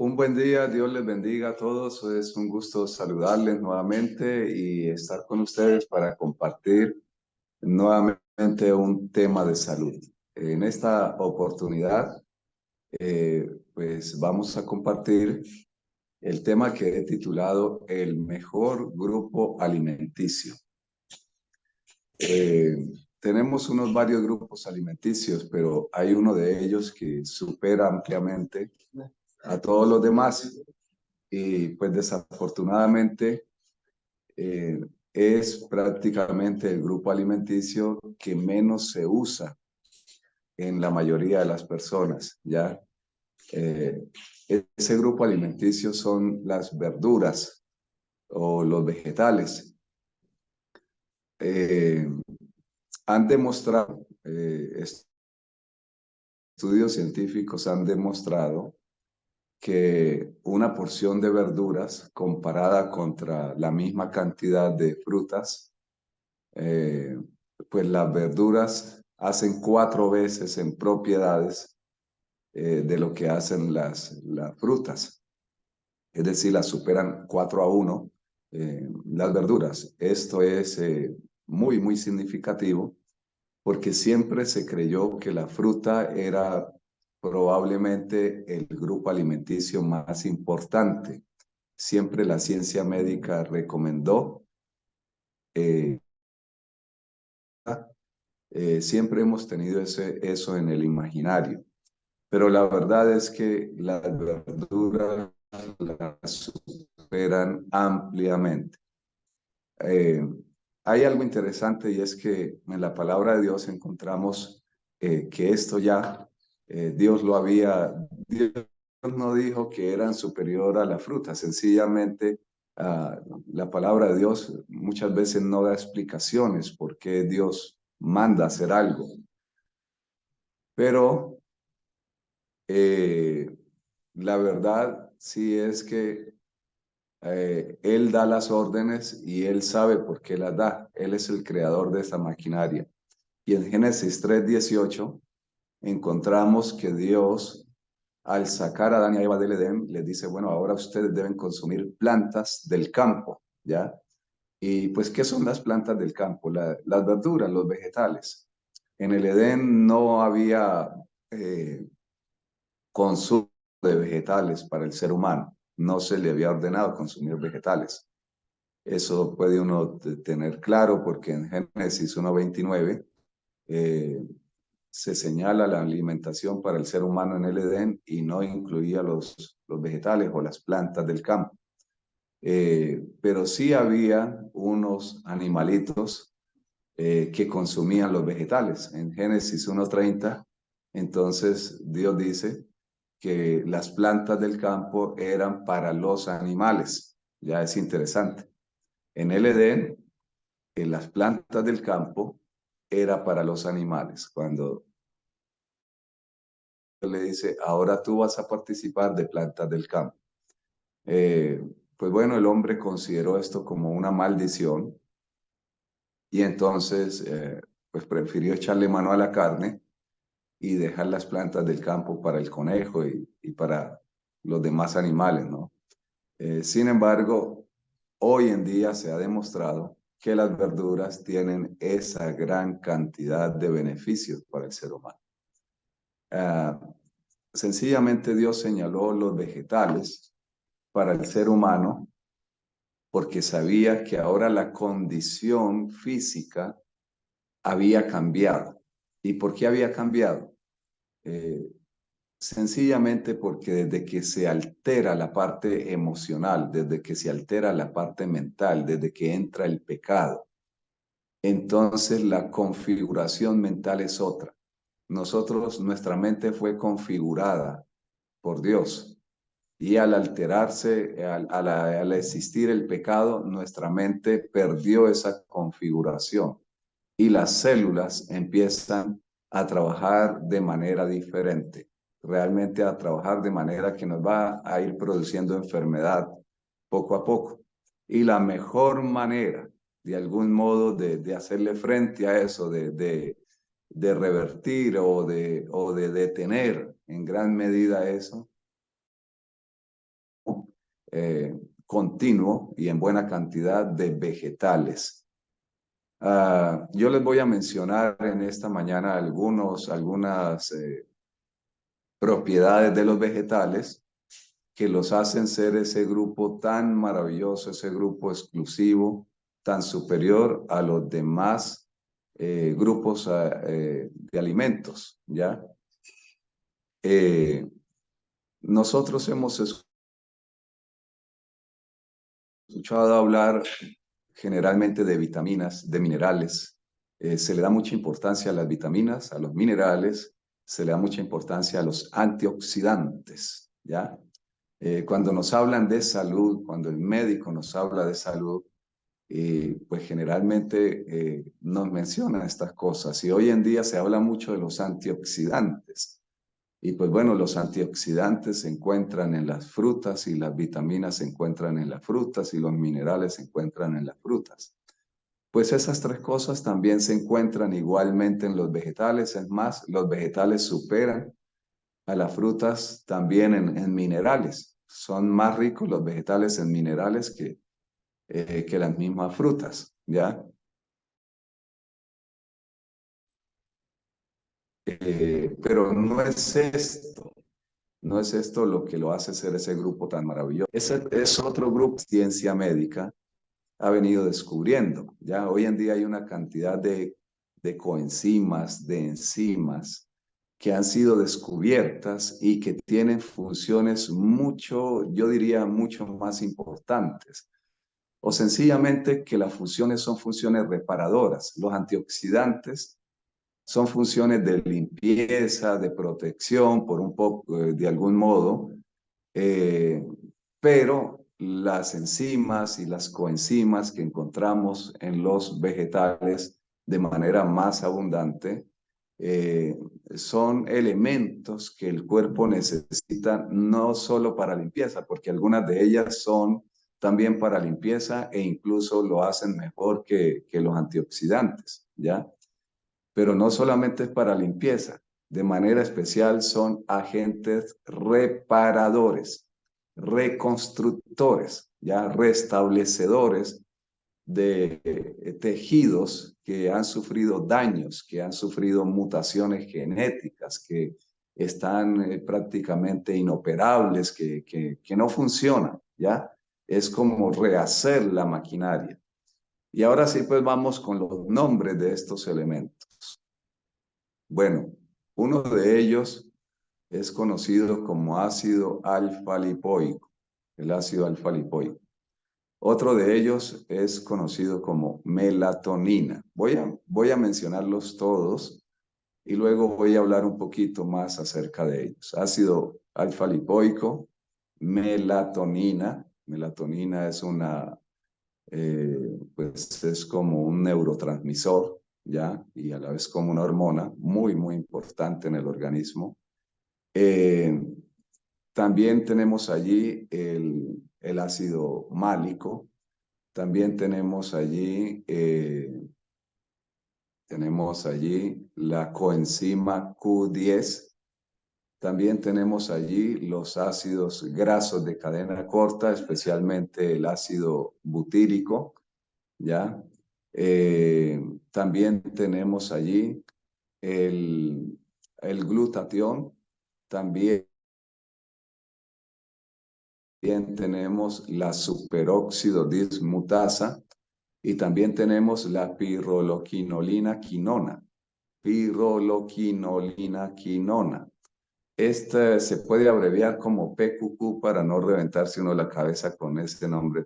Un buen día, Dios les bendiga a todos. Es un gusto saludarles nuevamente y estar con ustedes para compartir nuevamente un tema de salud. En esta oportunidad, pues vamos a compartir el tema que he titulado El mejor grupo alimenticio. Eh, Tenemos unos varios grupos alimenticios, pero hay uno de ellos que supera ampliamente a todos los demás. Y pues desafortunadamente eh, es prácticamente el grupo alimenticio que menos se usa en la mayoría de las personas, ¿ya? Eh, Ese grupo alimenticio son las verduras o los vegetales. Eh, Han demostrado, estudios científicos han demostrado que una porción de verduras comparada contra la misma cantidad de frutas, eh, pues las verduras hacen 4 veces en propiedades de lo que hacen las frutas. Es decir, las superan 4-1 las verduras. Esto es muy significativo porque siempre se creyó que la fruta era probablemente el grupo alimenticio más importante. Siempre la ciencia médica recomendó, eh, siempre hemos tenido eso en el imaginario, pero la verdad es que las verduras las superan ampliamente. Eh, Hay algo interesante y es que en la palabra de Dios encontramos que esto ya Dios lo había, Dios no dijo que eran superior a la fruta, sencillamente la palabra de Dios muchas veces no da explicaciones por qué Dios manda hacer algo, pero eh, la verdad sí es que él da las órdenes y él sabe por qué las da. Él es el creador de esa maquinaria. Y en Génesis 3:18 encontramos que Dios, al sacar a Adán y a Eva del Edén, les dice, bueno, ahora ustedes deben consumir plantas del campo, ¿ya? Y pues, ¿qué son las plantas del campo? Las verduras, los vegetales. En el Edén no había eh, consumo de vegetales para el ser humano. No se le había ordenado consumir vegetales. Eso puede uno tener claro porque en Génesis 1:29 eh, se señala la alimentación para el ser humano en el Edén y no incluía los vegetales o las plantas del campo. Pero sí había unos animalitos que consumían los vegetales. En Génesis 1:30, entonces Dios dice que las plantas del campo eran para los animales. Ya es interesante. En el Edén, en las plantas del campo era para los animales. Cuando le dice, ahora tú vas a participar de plantas del campo. Eh, pues bueno, el hombre consideró esto como una maldición y entonces pues prefirió echarle mano a la carne y dejar las plantas del campo para el conejo y para los demás animales, ¿no? Sin embargo, hoy en día se ha demostrado que las verduras tienen esa gran cantidad de beneficios para el ser humano. Ah, Sencillamente Dios señaló los vegetales para el ser humano porque sabía que ahora la condición física había cambiado. ¿Y por qué había cambiado? Eh, Sencillamente porque desde que se altera la parte emocional, desde que se altera la parte mental, desde que entra el pecado, entonces la configuración mental es otra. Nuestra mente fue configurada por Dios y al alterarse, al existir el pecado, nuestra mente perdió esa configuración y las células empiezan a trabajar de manera diferente, realmente a trabajar de manera que nos va a ir produciendo enfermedad poco a poco. Y la mejor manera, de algún modo, de hacerle frente a eso, de revertir o de detener en gran medida eso, continuo y en buena cantidad de vegetales. Yo les voy a mencionar en esta mañana algunas propiedades de los vegetales que los hacen ser ese grupo tan maravilloso, ese grupo exclusivo, tan superior a los demás grupos de alimentos, ¿ya? Nosotros hemos escuchado hablar generalmente de vitaminas, de minerales. Se le da mucha importancia a las vitaminas, a los minerales, se le da mucha importancia a los antioxidantes, ¿ya? Cuando nos hablan de salud, cuando el médico nos habla de salud, pues generalmente nos menciona estas cosas. Y hoy en día se habla mucho de los antioxidantes. Y pues bueno, los antioxidantes se encuentran en las frutas y las vitaminas se encuentran en las frutas y los minerales se encuentran en las frutas. Pues esas tres cosas también se encuentran igualmente en los vegetales. Es más, los vegetales superan a las frutas también en minerales. Son más ricos los vegetales en minerales que las mismas frutas, ¿ya? Pero no es esto lo que lo hace ser ese grupo tan maravilloso. Ese es otro grupo, ciencia médica, ha venido descubriendo. Ya hoy en día hay una cantidad de coenzimas, de enzimas que han sido descubiertas y que tienen funciones mucho, yo diría, mucho más importantes. O sencillamente que las funciones son funciones reparadoras. Los antioxidantes son funciones de limpieza, de protección, por un poco, de algún modo, eh, pero las enzimas y las coenzimas que encontramos en los vegetales de manera más abundante eh, son elementos que el cuerpo necesita no solo para limpieza, porque algunas de ellas son también para limpieza e incluso lo hacen mejor que los antioxidantes, ¿ya? Pero no solamente es para limpieza, de manera especial son agentes reparadores, reconstructores, ya restablecedores de tejidos que han sufrido daños, que han sufrido mutaciones genéticas, que están prácticamente inoperables, que no funcionan, ¿ya? Es como rehacer la maquinaria. Y ahora sí, pues vamos con los nombres de estos elementos. Bueno, uno de ellos es conocido como ácido alfa-lipoico, el ácido alfa-lipoico. Otro de ellos es conocido como melatonina. Voy a mencionarlos todos y luego voy a hablar un poquito más acerca de ellos. Ácido alfa-lipoico, melatonina. Melatonina es pues es como un neurotransmisor, ¿ya? Y a la vez como una hormona muy, muy importante en el organismo. Eh, También tenemos allí el ácido málico. También tenemos allí la coenzima Q10. También tenemos allí los ácidos grasos de cadena corta, especialmente el ácido butírico, ¿ya? También tenemos allí el, el glutatión. También tenemos la superóxido dismutasa y también tenemos la pirroloquinolina quinona. Pirroloquinolina quinona. Este se puede abreviar como PQQ para no reventarse uno la cabeza con este nombre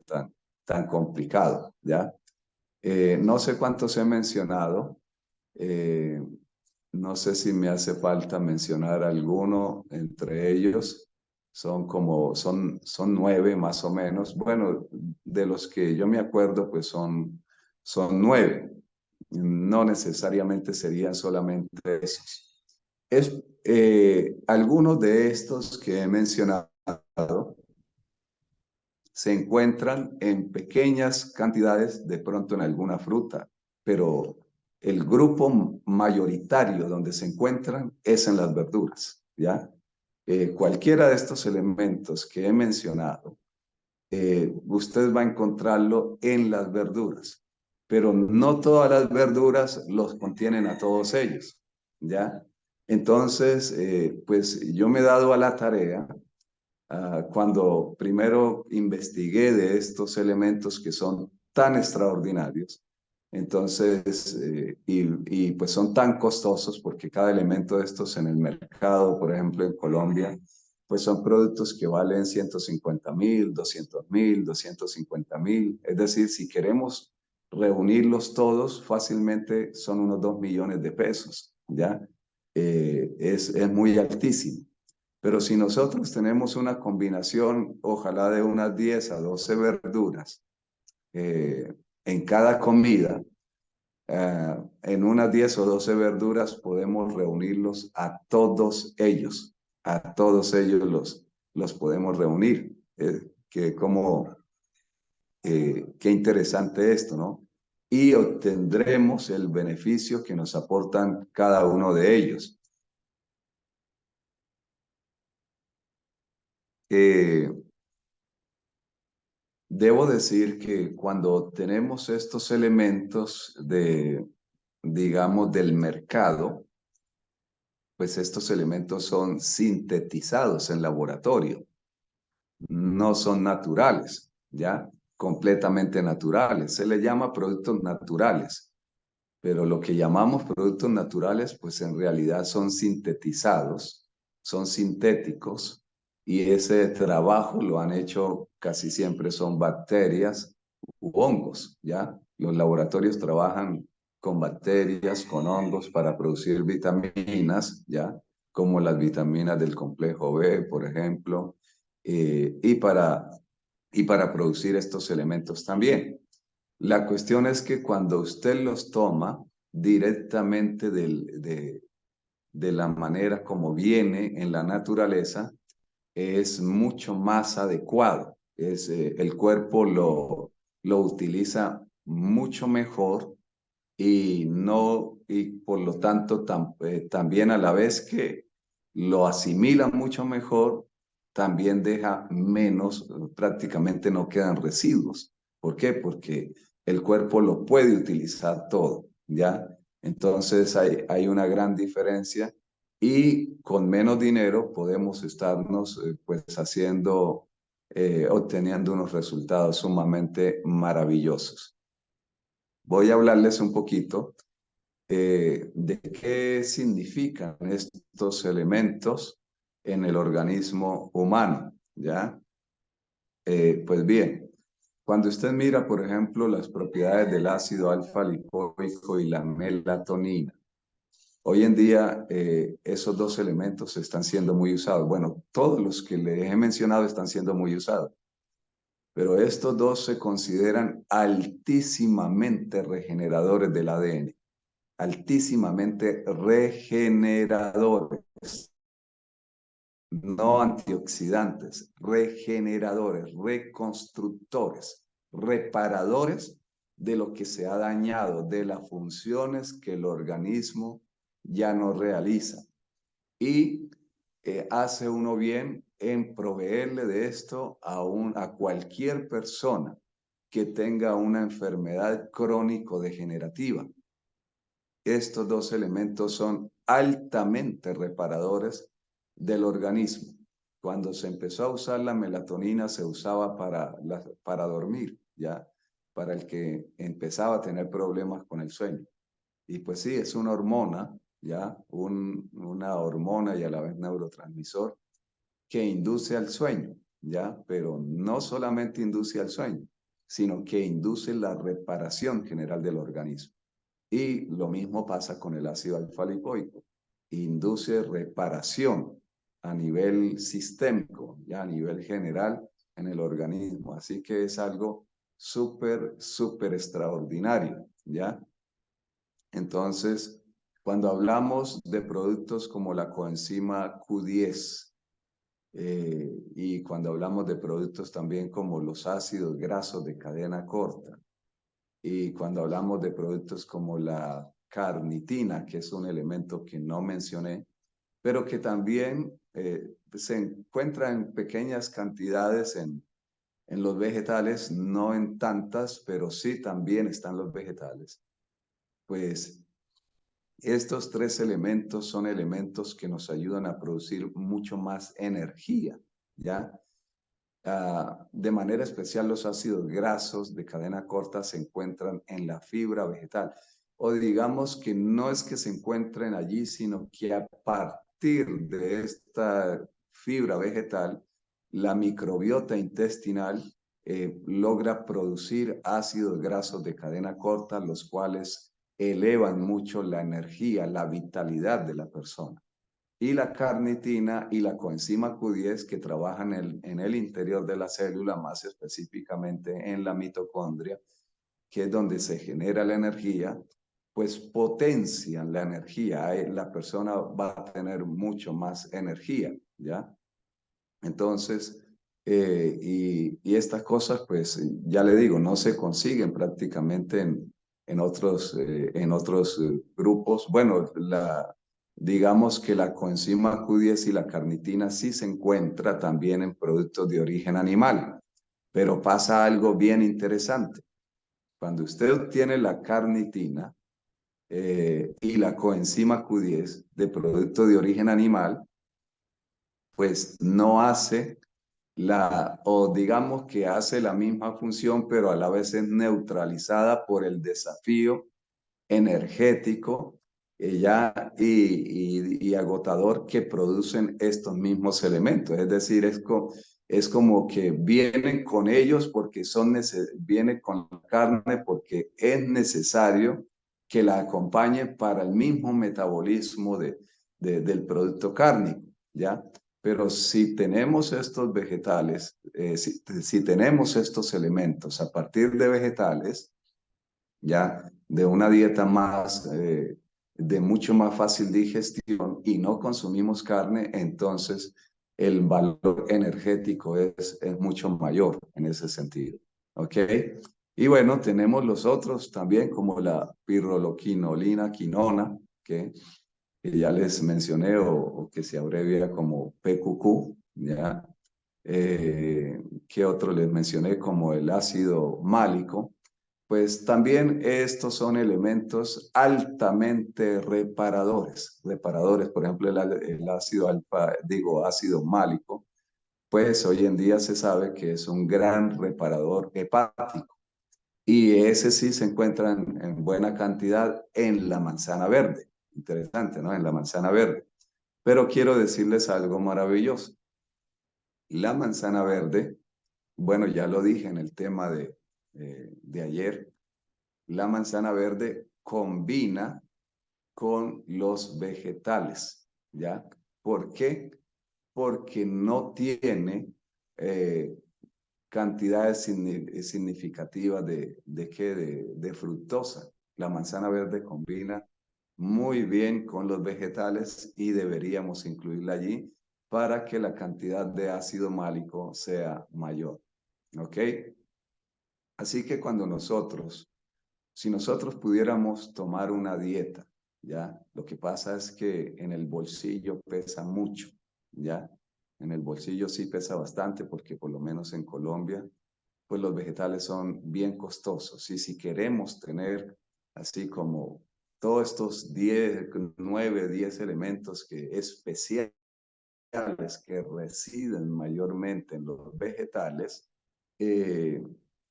tan complicado, ¿ya? No sé cuántos he mencionado. Eh, no sé si me hace falta mencionar alguno entre ellos. Son 9 más o menos. Bueno, de los que yo me acuerdo, pues son 9. No necesariamente serían solamente esos. Algunos de estos que he mencionado se encuentran en pequeñas cantidades, de pronto en alguna fruta, pero el grupo mayoritario donde se encuentran es en las verduras, ¿ya? Cualquiera de estos elementos que he mencionado usted va a encontrarlo en las verduras, pero no todas las verduras los contienen a todos ellos, ¿ya? Entonces, pues yo me he dado a la tarea, cuando primero investigué de estos elementos que son tan extraordinarios, entonces, pues son tan costosos porque cada elemento de estos en el mercado, por ejemplo, en Colombia, pues son productos que valen 150.000, 200.000, 250.000. Es decir, si queremos reunirlos todos, fácilmente son unos 2 millones de pesos, ¿ya? Es muy altísimo. Pero si nosotros tenemos una combinación, ojalá de unas 10 a 12 verduras en cada comida, en unas 10 o 12 verduras podemos reunirlos a todos ellos los podemos reunir. Qué interesante esto, ¿no? Y obtendremos el beneficio que nos aportan cada uno de ellos. Eh, Debo decir que cuando tenemos estos elementos digamos, del mercado, pues estos elementos son sintetizados en laboratorio, no son naturales, ¿ya? Completamente naturales. Se le llama productos naturales, pero lo que llamamos productos naturales, pues en realidad son sintetizados, son sintéticos, y ese trabajo lo han hecho casi siempre son bacterias u hongos, ¿ya? Los laboratorios trabajan con bacterias, con hongos para producir vitaminas, ¿ya? Como las vitaminas del complejo B, por ejemplo, y para producir estos elementos también. La cuestión es que cuando usted los toma directamente de la manera como viene en la naturaleza, es mucho más adecuado. El cuerpo lo utiliza mucho mejor y no, y por lo tanto también a la vez que lo asimila mucho mejor, también deja menos, prácticamente no quedan residuos. ¿Por qué? Porque el cuerpo lo puede utilizar todo, ¿ya? Entonces hay una gran diferencia y con menos dinero podemos estarnos pues obteniendo unos resultados sumamente maravillosos. Voy a hablarles un poquito de qué significan estos elementos en el organismo humano, ¿ya? Pues bien, cuando usted mira, por ejemplo, las propiedades del ácido alfa-lipoico y la melatonina, hoy en día esos dos elementos están siendo muy usados. Bueno, todos los que les he mencionado están siendo muy usados, pero estos dos se consideran altísimamente regeneradores del ADN, altísimamente regeneradores, no antioxidantes, regeneradores, reconstructores, reparadores de lo que se ha dañado, de las funciones que el organismo ya no realiza. Y hace uno bien en proveerle de esto a cualquier persona que tenga una enfermedad crónico-degenerativa. Estos dos elementos son altamente reparadores del organismo. Cuando se empezó a usar la melatonina, se usaba para dormir, ¿ya? Para el que empezaba a tener problemas con el sueño. Y pues sí, es una hormona, ¿ya? Una hormona y a la vez neurotransmisor que induce al sueño, ¿ya? Pero no solamente induce al sueño, sino que induce la reparación general del organismo. Y lo mismo pasa con el ácido alfa-lipoico. Induce reparación a nivel sistémico, ya a nivel general en el organismo. Así que es algo súper, súper extraordinario, ¿ya? Entonces, cuando hablamos de productos como la coenzima Q10, y cuando hablamos de productos también como los ácidos grasos de cadena corta, y cuando hablamos de productos como la carnitina, que es un elemento que no mencioné, pero que también se encuentra en pequeñas cantidades en los vegetales, no en tantas, pero sí también están los vegetales. Pues estos tres elementos son elementos que nos ayudan a producir mucho más energía, ¿ya? De manera especial, los ácidos grasos de cadena corta se encuentran en la fibra vegetal. O digamos que no es que se encuentren allí, sino que a partir de esta fibra vegetal, la microbiota intestinal logra producir ácidos grasos de cadena corta, los cuales elevan mucho la energía, la vitalidad de la persona. Y la carnitina y la coenzima Q10 que trabajan en el interior de la célula, más específicamente en la mitocondria, que es donde se genera la energía, pues potencian la energía. La persona va a tener mucho más energía, ¿ya? Entonces, y estas cosas, pues ya le digo, no se consiguen prácticamente en otros grupos. Bueno, digamos que la coenzima Q10 y la carnitina sí se encuentra también en productos de origen animal, pero pasa algo bien interesante. Cuando usted obtiene la carnitina y la coenzima Q10 de producto de origen animal, pues no hace o digamos que hace la misma función, pero a la vez es neutralizada por el desafío energético y agotador que producen estos mismos elementos. Es decir, es como que vienen con ellos porque vienen con la carne porque es necesario que la acompañe para el mismo metabolismo del producto cárnico, ¿ya? Pero si tenemos estos vegetales, si tenemos estos elementos a partir de vegetales, ya de una dieta de mucho más fácil digestión y no consumimos carne, entonces el valor energético es mucho mayor en ese sentido. ¿Ok? Y bueno, tenemos los otros también como la pirroloquinolina, quinona, que ya les mencioné o que se abrevia como PQQ, ¿ya? ¿Qué otro les mencioné? Como el ácido málico. Pues también estos son elementos altamente reparadores. Reparadores, por ejemplo, el ácido ácido málico, pues hoy en día se sabe que es un gran reparador hepático. Y ese sí se encuentra en buena cantidad en la manzana verde. Interesante, ¿no? En la manzana verde. Pero quiero decirles algo maravilloso. La manzana verde, bueno, ya lo dije en el tema de ayer, la manzana verde combina con los vegetales, ¿ya? ¿Por qué? Porque no tiene eh, cantidades significativas de fructosa. La manzana verde combina muy bien con los vegetales y deberíamos incluirla allí para que la cantidad de ácido málico sea mayor. ¿Ok? Así que si nosotros pudiéramos tomar una dieta, ¿ya? Lo que pasa es que en el bolsillo pesa mucho, ¿ya? En el bolsillo sí pesa bastante porque por lo menos en Colombia, pues los vegetales son bien costosos. Y si queremos tener así como todos estos 10, 9, 10 elementos especiales que residen mayormente en los vegetales, eh,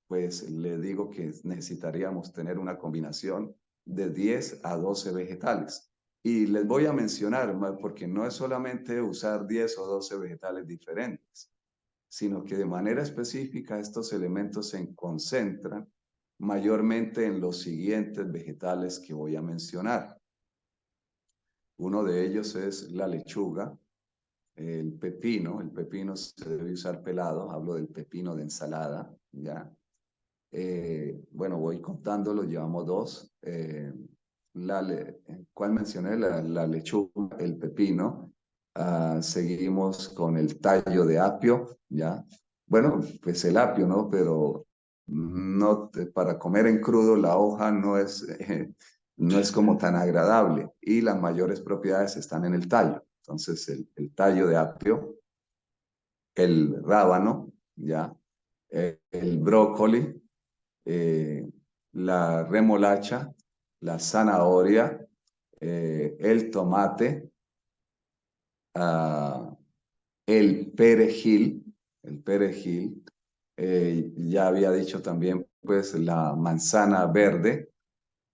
pues le digo que necesitaríamos tener una combinación de 10 a 12 vegetales. Y les voy a mencionar, porque no es solamente usar 10 o 12 vegetales diferentes, sino que de manera específica estos elementos se concentran mayormente en los siguientes vegetales que voy a mencionar. Uno de ellos es la lechuga, el pepino se debe usar pelado, hablo del pepino de ensalada, ¿ya? Bueno, voy contándolo, llevamos dos. ¿Cuál mencioné? La lechuga, el pepino. Seguimos con el tallo de apio, ¿ya? Bueno, pues el apio, ¿no? Pero no, para comer en crudo la hoja no es como tan agradable y las mayores propiedades están en el tallo. Entonces, el tallo de apio, el rábano, ¿ya? el brócoli, la remolacha, la zanahoria, el tomate, ah, el perejil, ya había dicho también pues la manzana verde,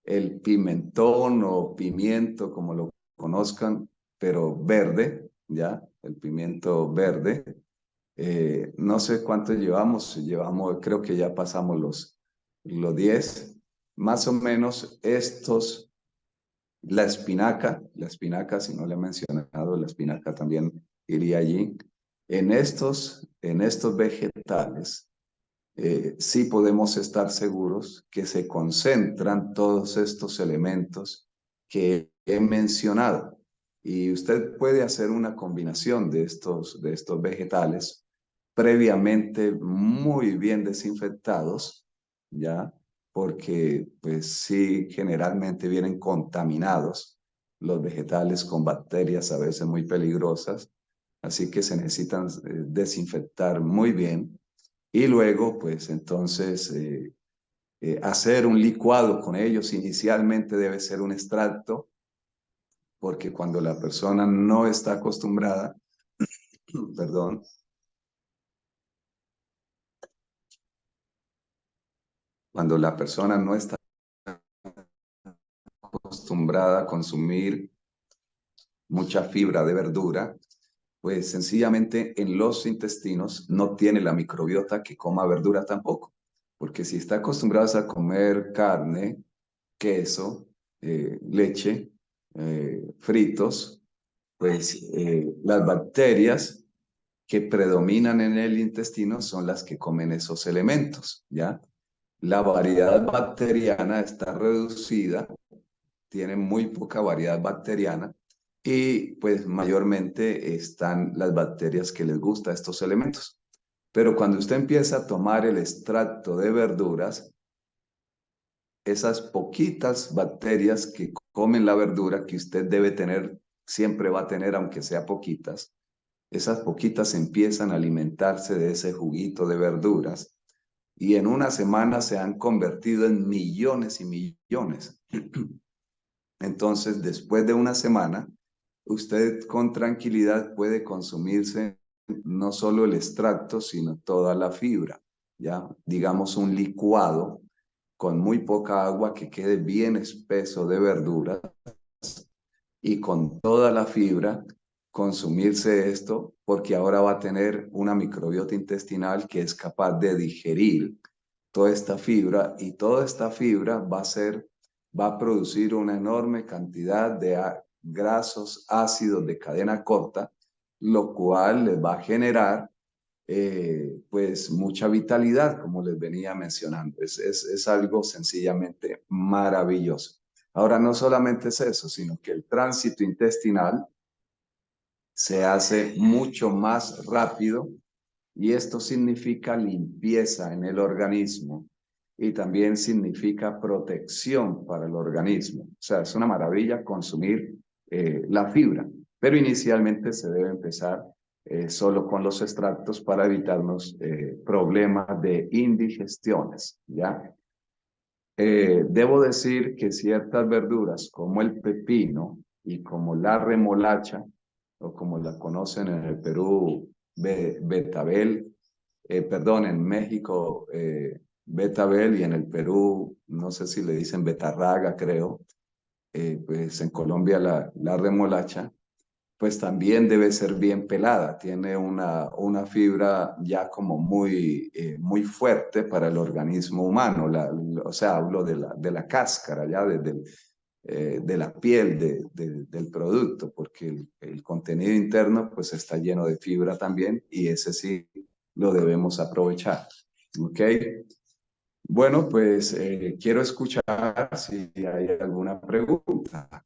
el pimentón o pimiento, como lo conozcan, pero verde, ¿ya? El pimiento verde. No sé cuánto llevamos, creo que ya pasamos los 10. Más o menos la espinaca, si no le he mencionado, la espinaca también iría allí. En estos vegetales, sí podemos estar seguros que se concentran todos estos elementos que he mencionado. Y usted puede hacer una combinación de estos vegetales previamente muy bien desinfectados, ¿ya? Porque pues sí, generalmente vienen contaminados los vegetales con bacterias a veces muy peligrosas, así que se necesitan desinfectar muy bien y luego pues entonces hacer un licuado con ellos. Inicialmente debe ser un extracto, porque cuando la persona no está acostumbrada, perdón, cuando la persona no está acostumbrada a consumir mucha fibra de verdura, pues sencillamente en los intestinos no tiene la microbiota que coma verdura tampoco. Porque si está acostumbrado a comer carne, queso, leche, fritos, pues las bacterias que predominan en el intestino son las que comen esos elementos, ¿ya? La variedad bacteriana está reducida, tiene muy poca variedad bacteriana y pues mayormente están las bacterias que les gustan estos elementos. Pero cuando usted empieza a tomar el extracto de verduras, esas poquitas bacterias que comen la verdura que usted debe tener, siempre va a tener, aunque sea poquitas, esas poquitas empiezan a alimentarse de ese juguito de verduras y en una semana se han convertido en millones y millones. Entonces, después de una semana, usted con tranquilidad puede consumirse no solo el extracto, sino toda la fibra, ¿ya? Digamos un licuado con muy poca agua que quede bien espeso de verdura y con toda la fibra consumirse esto porque ahora va a tener una microbiota intestinal que es capaz de digerir toda esta fibra y toda esta fibra va a producir una enorme cantidad de grasos ácidos de cadena corta, lo cual les va a generar pues mucha vitalidad, como les venía mencionando. Es algo sencillamente maravilloso. Ahora, no solamente es eso, sino que el tránsito intestinal se hace mucho más rápido y esto significa limpieza en el organismo y también significa protección para el organismo. O sea, es una maravilla consumir la fibra, pero inicialmente se debe empezar solo con los extractos para evitarnos problemas de indigestiones, ¿ya? Debo decir que ciertas verduras como el pepino y como la remolacha, o como la conocen en el Perú, betabel, perdón, en México, betabel y en el Perú, no sé si le dicen betarraga, creo, pues en Colombia la remolacha, pues también debe ser bien pelada. Tiene una fibra ya como muy fuerte para el organismo humano. O sea, hablo de la cáscara, ya de la piel del producto, porque el contenido interno pues está lleno de fibra también y ese sí lo debemos aprovechar. ¿Ok? Bueno, pues quiero escuchar si hay alguna pregunta.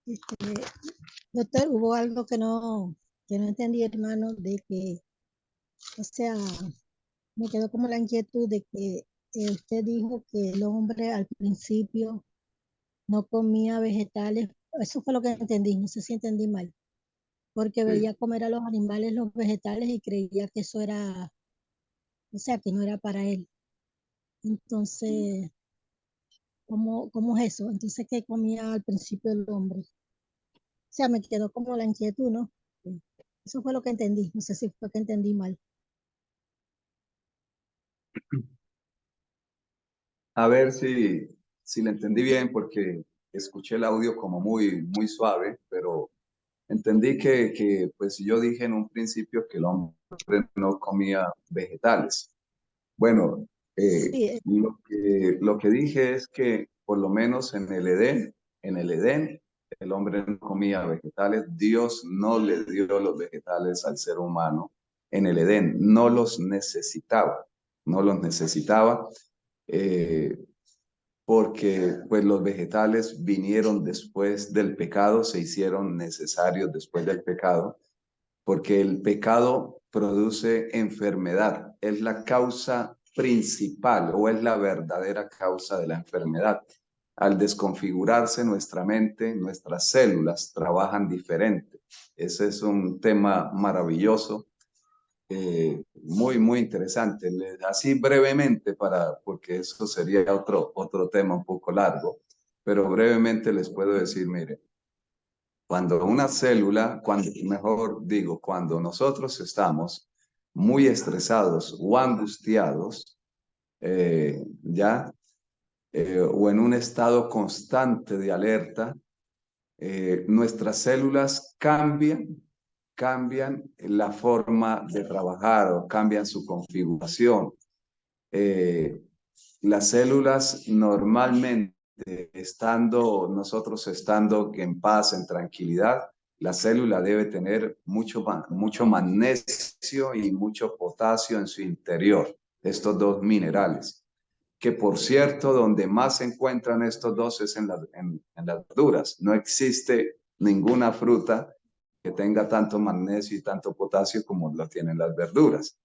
Este, doctor, hubo algo que no entendí, hermano, de que, o sea, me quedó como la inquietud de que usted dijo que el hombre al principio no comía vegetales. Eso fue lo que entendí, no sé si entendí mal. porque sí. veía comer a los animales, los vegetales y creía que eso era, o sea, que no era para él. Entonces, ¿cómo es eso? Entonces, ¿qué comía al principio el hombre? O sea, me quedó como la inquietud, ¿no? Sí. Eso fue lo que entendí. No sé si fue que entendí mal. A ver si le entendí bien, porque escuché el audio como muy suave, pero entendí que pues yo dije en un principio que el hombre no comía vegetales. Bueno, Sí, lo que dije es que por lo menos en el Edén, el hombre no comía vegetales. Dios no le dio los vegetales al ser humano en el Edén, no los necesitaba, no los necesitaba. eh, Porque pues los vegetales vinieron después del pecado, se hicieron necesarios después del pecado, porque el pecado produce enfermedad, es la causa principal o es la verdadera causa de la enfermedad. Al desconfigurarse nuestra mente, nuestras células trabajan diferente. Ese es un tema maravilloso, muy interesante. Así brevemente, porque eso sería otro tema un poco largo, pero brevemente les puedo decir, mire, cuando una célula, mejor digo, cuando nosotros estamos muy estresados o angustiados, ya, o en un estado constante de alerta, nuestras células cambian la forma de trabajar o cambian su configuración. Eh, las células normalmente, nosotros estando en paz, en tranquilidad, la célula debe tener mucho magnesio y mucho potasio en su interior, estos dos minerales, que por cierto, donde más se encuentran estos dos es en las verduras. No existe ninguna fruta que tenga tanto magnesio y tanto potasio como lo tienen las verduras.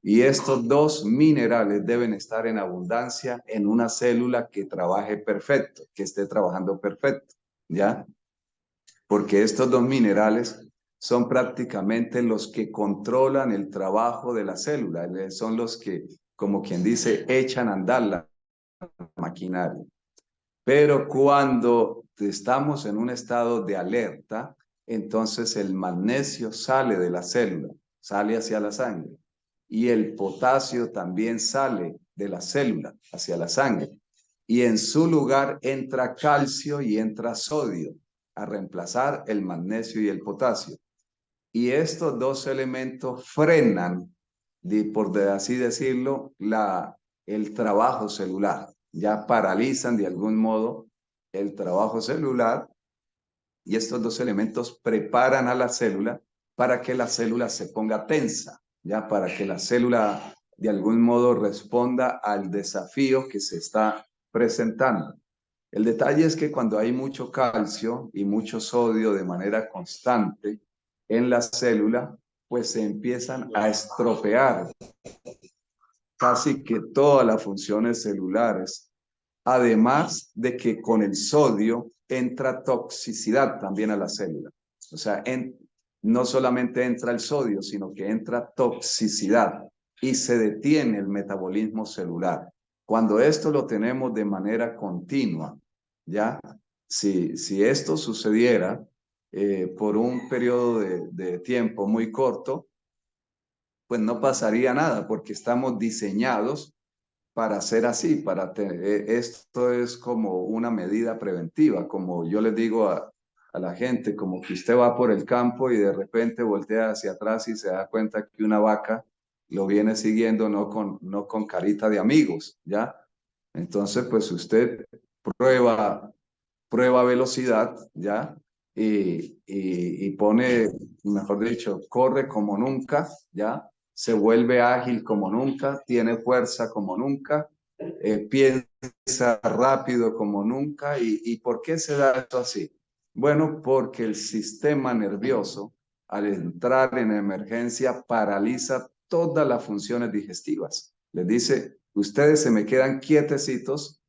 Y estos dos minerales deben estar en abundancia en una célula que trabaje perfecto, que esté trabajando perfecto, ¿ya? Porque estos dos minerales son prácticamente los que controlan el trabajo de la célula, son los que, como quien dice, echan a andar la maquinaria. Pero cuando estamos en un estado de alerta, entonces el magnesio sale de la célula, sale hacia la sangre. Y el potasio también sale de la célula hacia la sangre. Y en su lugar entra calcio y entra sodio a reemplazar el magnesio y el potasio. Y estos dos elementos frenan, por así decirlo, el trabajo celular. Ya paralizan de algún modo el trabajo celular, y estos dos elementos preparan a la célula para que la célula se ponga tensa, ya para que la célula de algún modo responda al desafío que se está presentando. El detalle es que cuando hay mucho calcio y mucho sodio de manera constante en la célula, pues se empiezan a estropear casi que todas las funciones celulares. Además de que con el sodio entra toxicidad también a la célula. O sea, no solamente entra el sodio, sino que entra toxicidad y se detiene el metabolismo celular. Cuando esto lo tenemos de manera continua, ¿ya? Si esto sucediera por un periodo de tiempo muy corto, pues no pasaría nada porque estamos diseñados para ser así, esto es como una medida preventiva, como yo les digo a la gente, como que usted va por el campo y de repente voltea hacia atrás y se da cuenta que una vaca lo viene siguiendo no con carita de amigos, ¿ya? Entonces, pues usted prueba, prueba velocidad, ¿ya? Y pone, mejor dicho, corre como nunca, ¿ya? Se vuelve ágil como nunca, tiene fuerza como nunca, piensa rápido como nunca. ¿Y por qué se da esto así? Bueno, porque el sistema nervioso, al entrar en emergencia, paraliza todas las funciones digestivas. Les dice, ustedes se me quedan quietecitos,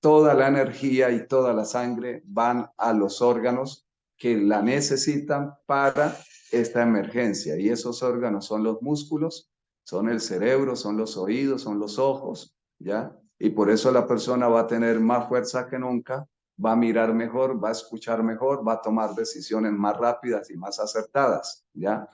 toda la energía y toda la sangre van a los órganos que la necesitan para esta emergencia. Y esos órganos son los músculos, son el cerebro, son los oídos, son los ojos, ¿ya? Y por eso la persona va a tener más fuerza que nunca, va a mirar mejor, va a escuchar mejor, va a tomar decisiones más rápidas y más acertadas, ¿ya?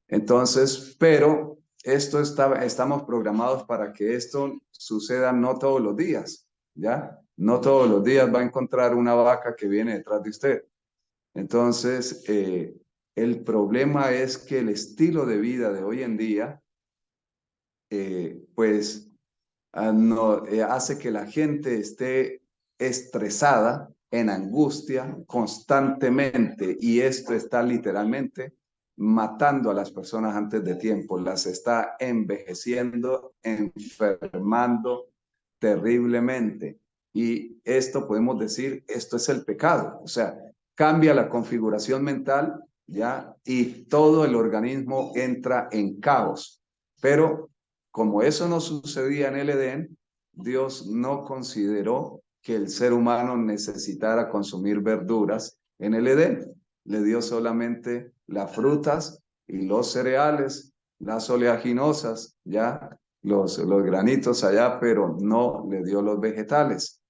Entonces, pero estamos programados para que esto suceda no todos los días, ¿ya? No todos los días va a encontrar una vaca que viene detrás de usted. Entonces, el problema es que el estilo de vida de hoy en día, pues, no, hace que la gente esté estresada, en angustia constantemente, y esto está literalmente matando a las personas antes de tiempo, las está envejeciendo, enfermando terriblemente. Y esto podemos decir, esto es el pecado, o sea, cambia la configuración mental, ¿ya? Y todo el organismo entra en caos. Pero como eso no sucedía en el Edén, Dios no consideró que el ser humano necesitara consumir verduras en el Edén. Le dio solamente las frutas y los cereales, las oleaginosas, ya los granitos allá, pero no le dio los vegetales.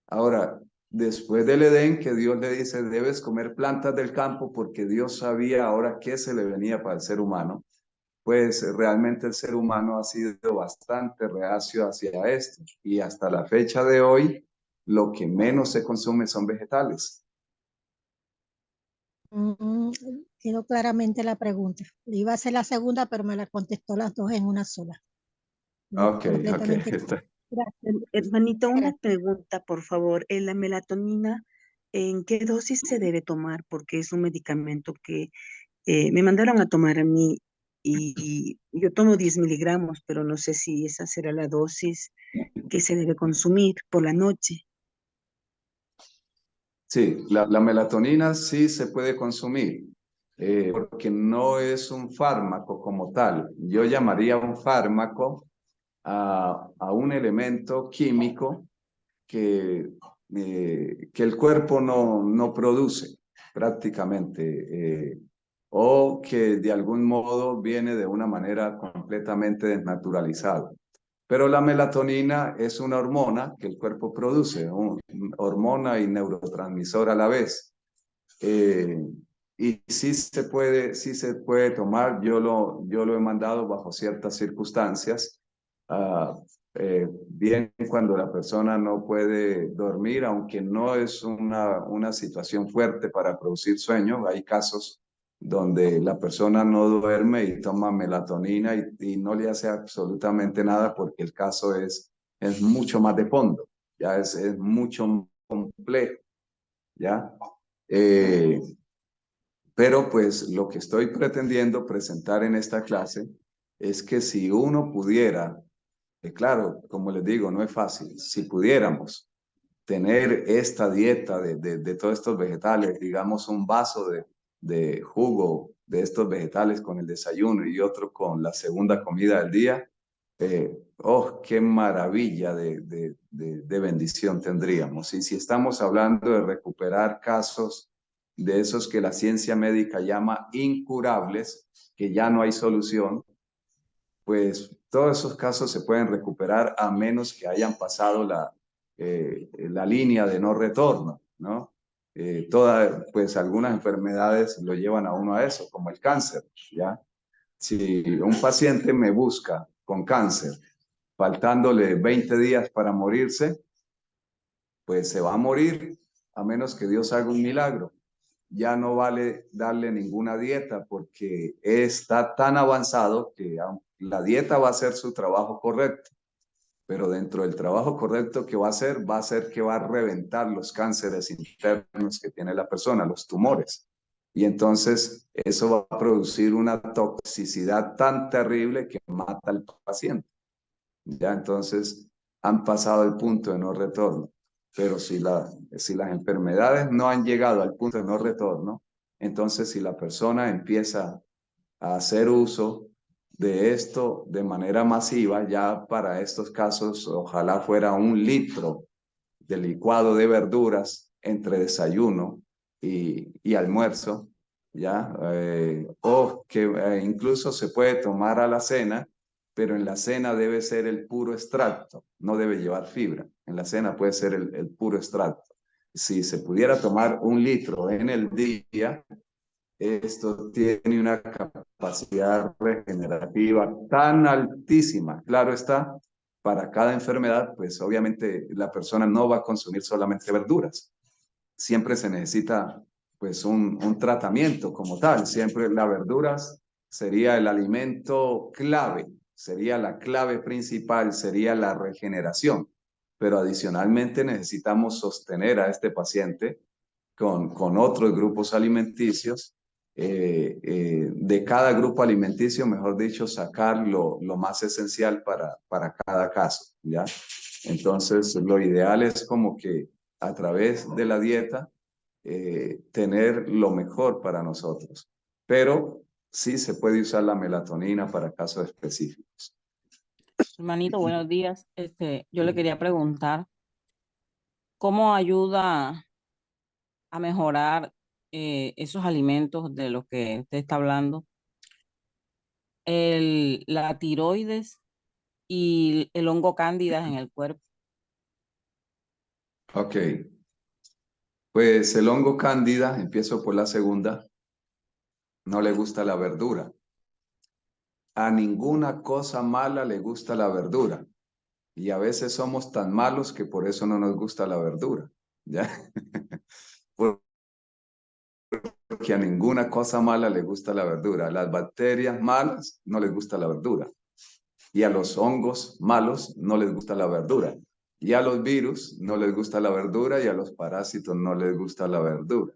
Ahora, después del Edén, que Dios le dice, debes comer plantas del campo, porque Dios sabía ahora qué se le venía para el ser humano, pues realmente el ser humano ha sido bastante reacio hacia esto, y hasta la fecha de hoy lo que menos se consume son vegetales. Mm, quedó claramente la pregunta. Le iba a hacer la segunda, pero me la contestó las dos en una sola. Ok, ok. Completamente. Gracias. Hermanita, una Gracias. pregunta, por favor. ¿La melatonina en qué dosis se debe tomar? Porque es un medicamento que me mandaron a tomar a mí y yo tomo 10 miligramos, pero no sé si esa será la dosis que se debe consumir por la noche. Sí, la melatonina sí se puede consumir, porque no es un fármaco como tal. Yo llamaría un fármaco a un elemento químico que el cuerpo no produce prácticamente, o que de algún modo viene de una manera completamente desnaturalizada. Pero la melatonina es una hormona que el cuerpo produce, una hormona y neurotransmisor a la vez. Eh, y sí se puede tomar, yo lo he mandado bajo ciertas circunstancias, ah, bien cuando la persona no puede dormir, aunque no es una situación fuerte para producir sueño. Hay casos donde la persona no duerme y toma melatonina y no le hace absolutamente nada, porque el caso es mucho más de fondo, ya es mucho más complejo, ¿ya? Eh, pero pues lo que estoy pretendiendo presentar en esta clase es que si uno pudiera, claro, como les digo, no es fácil, si pudiéramos tener esta dieta de todos estos vegetales, digamos un vaso de jugo de estos vegetales con el desayuno y otro con la segunda comida del día, oh, qué maravilla de bendición tendríamos. Y si estamos hablando de recuperar casos de esos que la ciencia médica llama incurables, que ya no hay solución, pues todos esos casos se pueden recuperar a menos que hayan pasado la línea de no retorno, ¿no? Pues algunas enfermedades lo llevan a uno a eso, como el cáncer, ¿ya? Si un paciente me busca con cáncer, faltándole 20 días para morirse, pues se va a morir, a menos que Dios haga un milagro. Ya no vale darle ninguna dieta, porque está tan avanzado que la dieta va a hacer su trabajo correcto, pero dentro del trabajo correcto que va a hacer que va a reventar los cánceres internos que tiene la persona, los tumores. Y entonces eso va a producir una toxicidad tan terrible que mata al paciente. Ya entonces han pasado el punto de no retorno. Pero si las enfermedades no han llegado al punto de no retorno, entonces si la persona empieza a hacer uso de esto de manera masiva, ya para estos casos, ojalá fuera 1 litro de licuado de verduras entre desayuno y almuerzo, ¿ya? O que incluso se puede tomar a la cena, pero en la cena debe ser el puro extracto, no debe llevar fibra. En la cena puede ser el puro extracto. Si se pudiera tomar 1 litro en el día, esto tiene una capacidad regenerativa tan altísima, claro está, para cada enfermedad, pues obviamente la persona no va a consumir solamente verduras. Siempre se necesita pues un tratamiento como tal. Siempre las verduras sería el alimento clave, sería la clave principal, sería la regeneración. Pero adicionalmente necesitamos sostener a este paciente con otros grupos alimenticios, de cada grupo alimenticio, mejor dicho, sacar lo más esencial para cada caso, ¿ya? Entonces, lo ideal es como que a través de la dieta, tener lo mejor para nosotros. Pero sí se puede usar la melatonina para casos específicos. Hermanito, buenos días. Yo le quería preguntar, ¿cómo ayuda a mejorar esos alimentos de los que usted está hablando? La tiroides y el hongo cándida en el cuerpo. Ok. Pues el hongo cándida, empiezo por la segunda, no le gusta la verdura. A ninguna cosa mala le gusta la verdura. Y a veces somos tan malos que por eso no nos gusta la verdura, ¿ya? Porque a ninguna cosa mala le gusta la verdura. A las bacterias malas no les gusta la verdura. Y a los hongos malos no les gusta la verdura. Y a los virus no les gusta la verdura y a los parásitos no les gusta la verdura.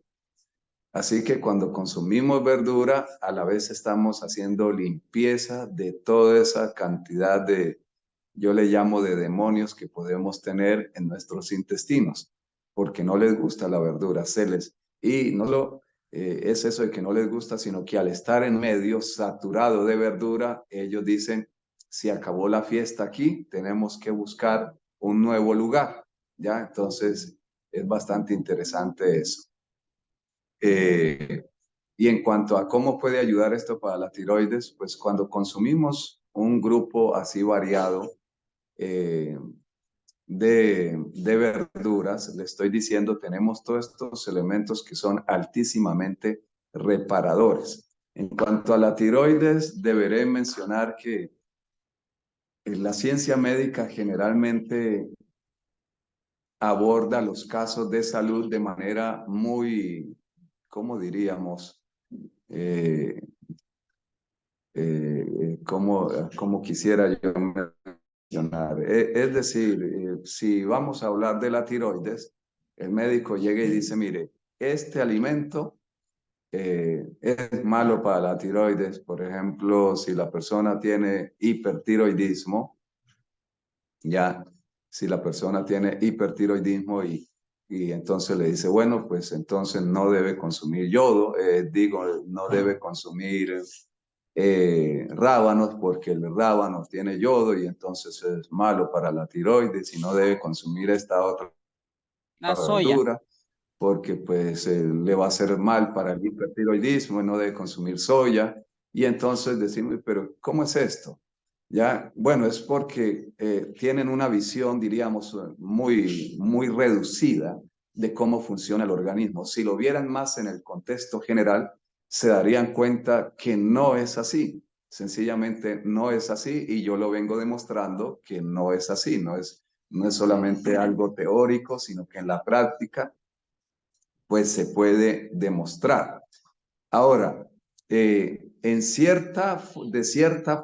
Así que cuando consumimos verdura, a la vez estamos haciendo limpieza de toda esa cantidad de, yo le llamo de demonios que podemos tener en nuestros intestinos, porque no les gusta la verdura, y no lo es eso de que no les gusta, sino que al estar en medio saturado de verdura, ellos dicen, si acabó la fiesta aquí, tenemos que buscar un nuevo lugar, ¿ya? Entonces, es bastante interesante eso. Y en cuanto a cómo puede ayudar esto para la tiroides, pues cuando consumimos un grupo así variado de verduras, le estoy diciendo, tenemos todos estos elementos que son altísimamente reparadores. En cuanto a la tiroides, deberé mencionar que la ciencia médica generalmente aborda los casos de salud de manera muy, ¿cómo diríamos? Como quisiera yo mencionar. Es decir, si vamos a hablar de la tiroides, el médico llega y dice, mire, este alimento es malo para la tiroides. Por ejemplo, si la persona tiene hipertiroidismo, ya, si la persona tiene hipertiroidismo y entonces le dice, bueno, pues entonces no debe consumir yodo, no debe consumir rábanos porque el rábano tiene yodo y entonces es malo para la tiroides y no debe consumir esta otra La soya. verdura porque pues le va a hacer mal para el hipertiroidismo y no debe consumir soya. Y entonces decimos, pero ¿cómo es esto? Ya, bueno, es porque tienen una visión, diríamos, muy reducida de cómo funciona el organismo. Si lo vieran más en el contexto general, se darían cuenta que no es así. Sencillamente no es así y yo lo vengo demostrando que no es así. No es solamente algo teórico, sino que en la práctica, pues se puede demostrar. Ahora, de cierta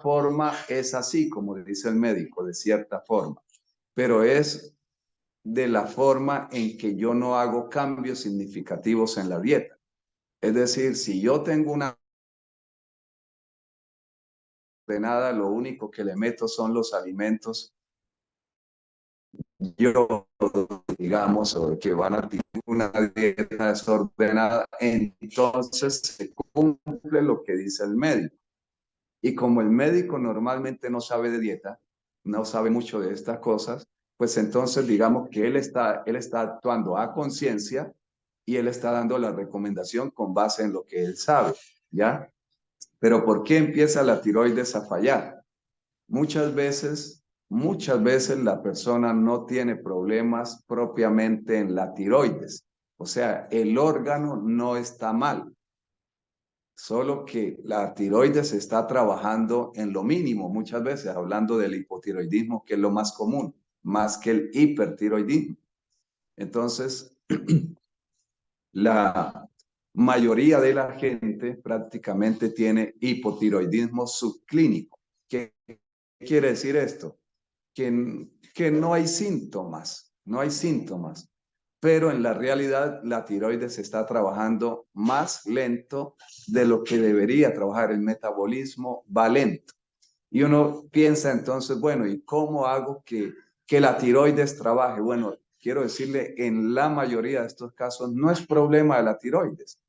forma es así, como dice el médico, de cierta forma, pero es de la forma en que yo no hago cambios significativos en la dieta. Es decir, si yo tengo una ordenada, lo único que le meto son los alimentos, yo, digamos, o que van a tener una dieta desordenada, entonces se cumple lo que dice el médico. Y como el médico normalmente no sabe de dieta, no sabe mucho de estas cosas, pues entonces digamos que él está actuando a conciencia y él está dando la recomendación con base en lo que él sabe, ¿ya? Pero ¿por qué empieza la tiroides a fallar? Muchas veces la persona no tiene problemas propiamente en la tiroides. O sea, el órgano no está mal, solo que la tiroides está trabajando en lo mínimo, muchas veces hablando del hipotiroidismo, que es lo más común, más que el hipertiroidismo. Entonces, la mayoría de la gente prácticamente tiene hipotiroidismo subclínico. ¿Qué quiere decir esto? Que no hay síntomas, pero en la realidad la tiroides está trabajando más lento de lo que debería trabajar. El metabolismo va lento. Y uno piensa entonces, bueno, ¿y cómo hago que la tiroides trabaje? Bueno, quiero decirle, en la mayoría de estos casos no es problema de la tiroides,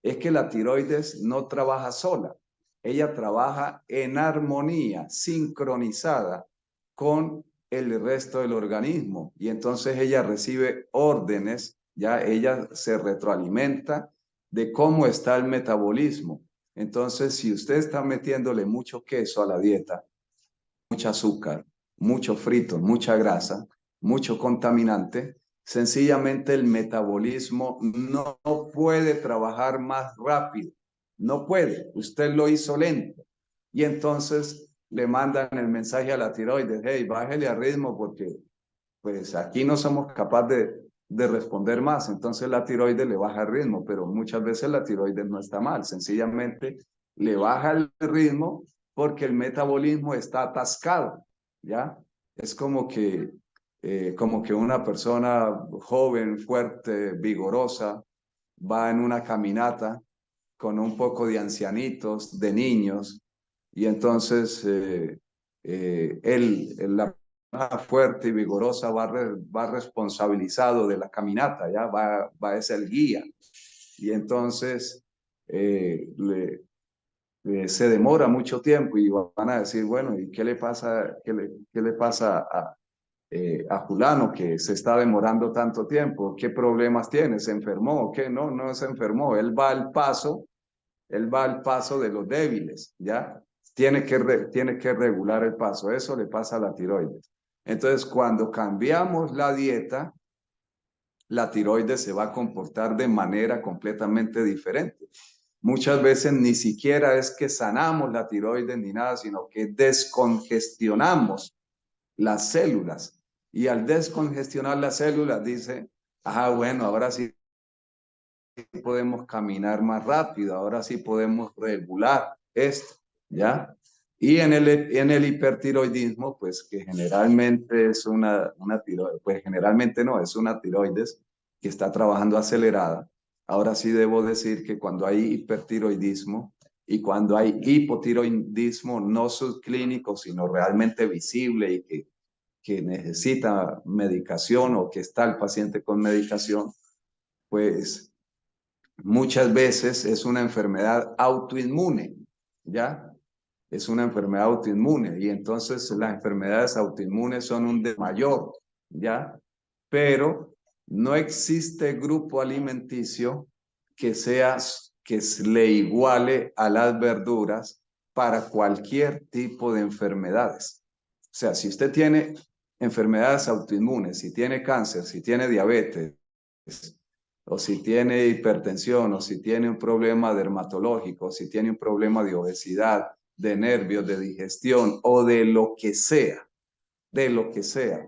es que la tiroides no trabaja sola, ella trabaja en armonía, sincronizada con el resto del organismo y entonces ella recibe órdenes, ya ella se retroalimenta de cómo está el metabolismo. Entonces, si usted está metiéndole mucho queso a la dieta, mucho azúcar, mucho frito, mucha grasa, mucho contaminante, sencillamente el metabolismo no puede trabajar más rápido. No puede. Usted lo hizo lento. Y entonces le mandan el mensaje a la tiroides, hey, bájele a ritmo porque pues aquí no somos capaces de responder más. Entonces la tiroides le baja el ritmo, pero muchas veces la tiroides no está mal, sencillamente le baja el ritmo porque el metabolismo está atascado, ¿ya? Es como que una persona joven, fuerte, vigorosa, va en una caminata con un poco de ancianitos, de niños, y entonces la fuerte y vigorosa va responsabilizado de la caminata, ya va es el guía. Y entonces se demora mucho tiempo y van a decir, bueno, ¿y qué le pasa, qué le pasa a fulano que se está demorando tanto tiempo? ¿Qué problemas tiene? ¿Se enfermó? ¿Qué? No, no se enfermó. Él va al paso de los débiles, ¿ya? Tiene que regular el paso. Eso le pasa a la tiroides. Entonces, cuando cambiamos la dieta, la tiroides se va a comportar de manera completamente diferente. Muchas veces ni siquiera es que sanamos la tiroides ni nada, sino que descongestionamos las células. Y al descongestionar las células dice, ah, bueno, ahora sí podemos caminar más rápido, ahora sí podemos regular esto, ¿ya? Y en el hipertiroidismo, pues que generalmente es una tiroides, pues generalmente no, es una tiroides que está trabajando acelerada. Ahora sí debo decir que cuando hay hipertiroidismo y cuando hay hipotiroidismo no subclínico, sino realmente visible y que necesita medicación o que está el paciente con medicación, pues muchas veces es una enfermedad autoinmune, ¿ya? Es una enfermedad autoinmune y entonces las enfermedades autoinmunes son un de mayor, ¿ya? Pero no existe grupo alimenticio que le iguale a las verduras para cualquier tipo de enfermedades. O sea, si usted tiene enfermedades autoinmunes, si tiene cáncer, si tiene diabetes, o si tiene hipertensión, o si tiene un problema dermatológico, o si tiene un problema de obesidad, de nervios, de digestión o de lo que sea,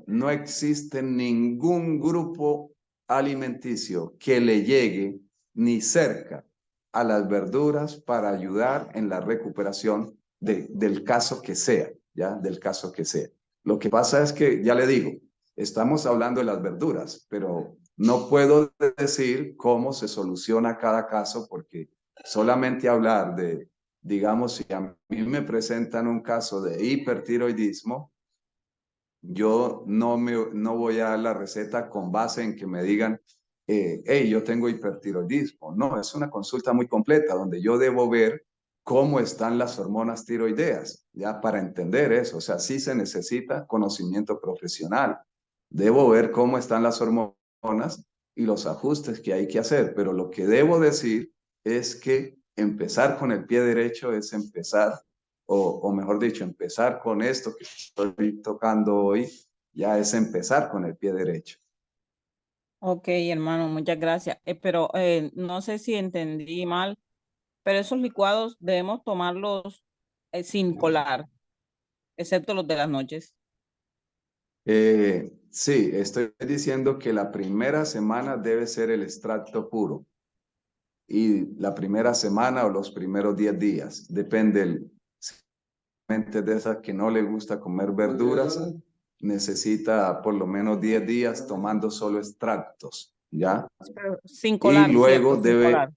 no existe ningún grupo alimenticio que le llegue ni cerca a las verduras para ayudar en la recuperación del caso que sea, ¿ya? Del caso que sea. Lo que pasa es que, ya le digo, estamos hablando de las verduras, pero no puedo decir cómo se soluciona cada caso porque solamente hablar de, digamos, si a mí me presentan un caso de hipertiroidismo, yo no voy a dar la receta con base en que me digan, hey, yo tengo hipertiroidismo. No, es una consulta muy completa donde yo debo ver cómo están las hormonas tiroideas, ya para entender eso. O sea, sí se necesita conocimiento profesional. Debo ver cómo están las hormonas y los ajustes que hay que hacer, pero lo que debo decir es que empezar con el pie derecho es empezar, o mejor dicho, empezar con esto que estoy tocando hoy, ya es empezar con el pie derecho. Ok, hermano, muchas gracias. Pero no sé si entendí mal, pero esos licuados debemos tomarlos sin colar, excepto los de las noches. Sí, estoy diciendo que la primera semana debe ser el extracto puro. Y la primera semana o los primeros 10 días, depende de esa que no le gusta comer verduras, necesita por lo menos 10 días tomando solo extractos, ¿ya? Pero sin Y colar, luego ¿cierto? Sin debe, colar.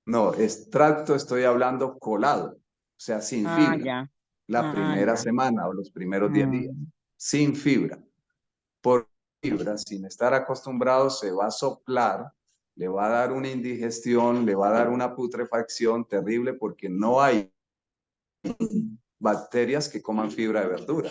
no, extracto estoy hablando colado, o sea, sin Ah, fibra, ya. la Ah, primera ya. semana o los primeros 10 días, Mm, sin fibra. Por fibra, sin estar acostumbrado, se va a soplar, le va a dar una indigestión, le va a dar una putrefacción terrible porque no hay bacterias que coman fibra de verdura.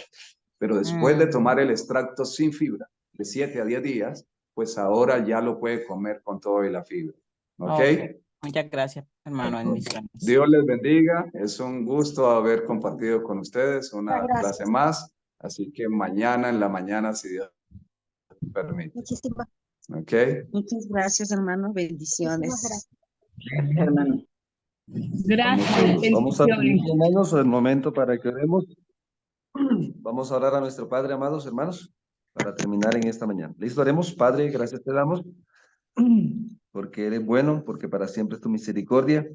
Pero después de tomar el extracto sin fibra, de 7 a 10 días, pues ahora ya lo puede comer con todo y la fibra. ¿Ok? ok. Muchas gracias, hermano. Bendiciones. Dios les bendiga. Es un gusto haber compartido con ustedes una Muchas clase gracias. más. Así que mañana en la mañana, si Dios permite. Muchísimas, ¿Ok? Muchas gracias, hermano. muchísimas Bendiciones. gracias. Hermano. Gracias, vamos a pedir, hermanos, el momento para que oremos. Vamos a orar a nuestro Padre, amados hermanos, para terminar en esta mañana. ¿Listo? Oremos. Padre, gracias te damos, porque eres bueno, porque para siempre es tu misericordia,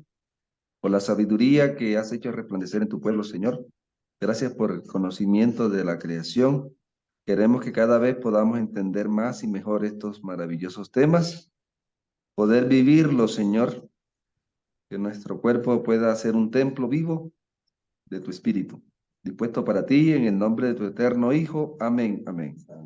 por la sabiduría que has hecho resplandecer en tu pueblo, Señor. Gracias por el conocimiento de la creación. Queremos que cada vez podamos entender más y mejor estos maravillosos temas, poder vivirlos, Señor, que nuestro cuerpo pueda ser un templo vivo de tu espíritu, dispuesto para ti en el nombre de tu eterno Hijo. Amén, amén.